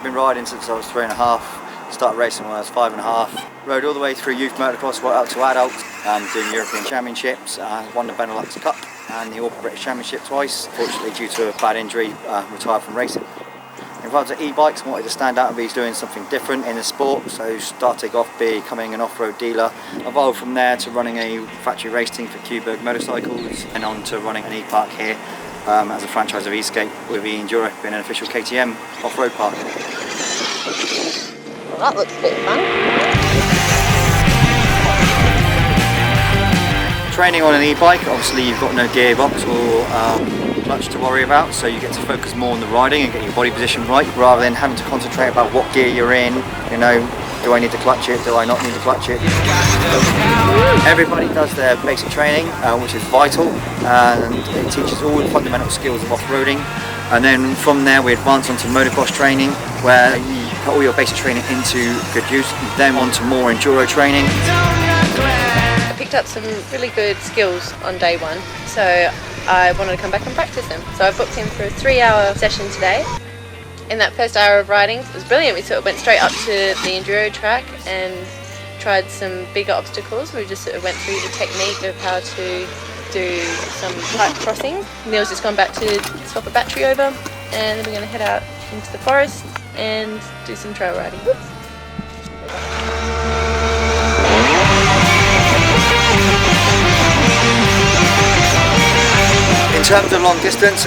I've been riding since I was 3.5, started racing when I was 5.5. Rode all the way through youth motocross right up to adults, doing European Championships, won the Benelux Cup and the All British Championship twice. Fortunately, due to a bad injury, retired from racing. In regards to e-bikes, I wanted to stand out and be doing something different in the sport, so starting off becoming an off-road dealer, evolved from there to running a factory race team for Q-Berg motorcycles, and on to running an e-park here as a franchise of Escape with E-NDURO being an official KTM off-road park. Well, that looks a bit fun. Training on an e-bike, obviously you've got no gearbox or clutch to worry about, so you get to focus more on the riding and get your body position right, rather than having to concentrate about what gear you're in, you know, do I need to clutch it, do I not need to clutch it. Everybody does their basic training, which is vital, and it teaches all the fundamental skills of off-roading, and then from there we advance onto motocross training, where you put all your basic training into good use, then on to more enduro training. I picked up some really good skills on day one, so I wanted to come back and practice them. So I booked in for a 3-hour session today. In that first hour of riding, it was brilliant. We sort of went straight up to the enduro track and tried some bigger obstacles. We just sort of went through the technique of how to do some tight crossings. Neil's just gone back to swap a battery over, and then we're going to head out into the forest and do some trail riding. Whoops. In terms of long distance,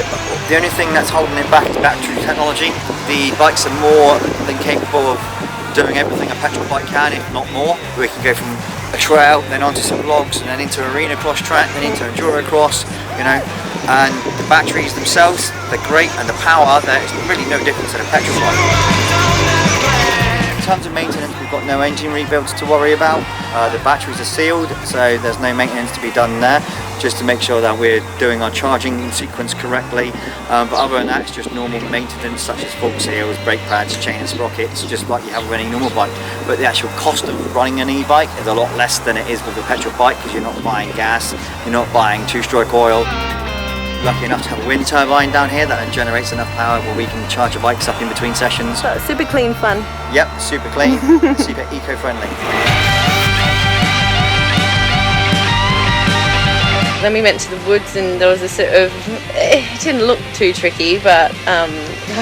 the only thing that's holding it back is battery technology. The bikes are more than capable of doing everything a petrol bike can, if not more. We can go from a trail, then onto some logs, and then into arena cross track, then into enduro cross, you know. And the batteries themselves, they're great, and the power, there's really no difference in a petrol bike. In terms of maintenance, we've got no engine rebuilds to worry about. The batteries are sealed, so there's no maintenance to be done there, just to make sure that we're doing our charging sequence correctly. But other than that, it's just normal maintenance such as fork seals, brake pads, chain and sprockets, just like you have with any normal bike. But the actual cost of running an e-bike is a lot less than it is with a petrol bike, because you're not buying gas, you're not buying two-stroke oil. Lucky enough to have a wind turbine down here that generates enough power where we can charge our bikes up in between sessions. So super clean fun. Yep, super clean, super eco-friendly. Then we went to the woods, and there was a sort of, it didn't look too tricky, but I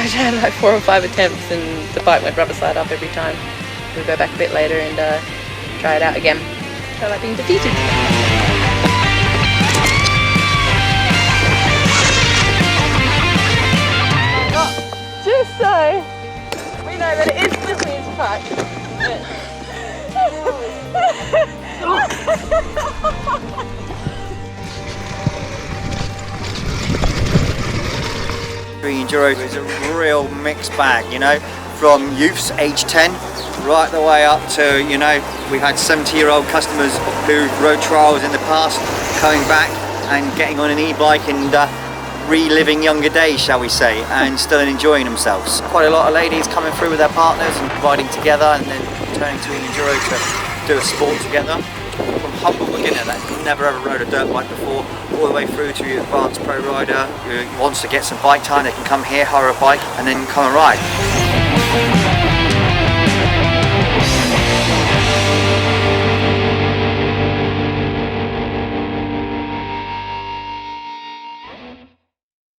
had like 4 or 5 attempts and the bike went rubber slide up every time. We'll go back a bit later and try it out again. So I like being defeated. Just so we know that it is slippery as fuck. E-NDURO is a real mixed bag, you know, from youths age 10 right the way up to, you know, we've had 70-year-old customers who rode trials in the past coming back and getting on an e-bike and reliving younger days, shall we say, and still enjoying themselves. Quite a lot of ladies coming through with their partners and riding together and then turning to E-NDURO to do a sport together. From humble beginner that never ever rode a dirt bike before, all the way through to your advanced pro rider who wants to get some bike time, they can come here, hire a bike and then come and ride.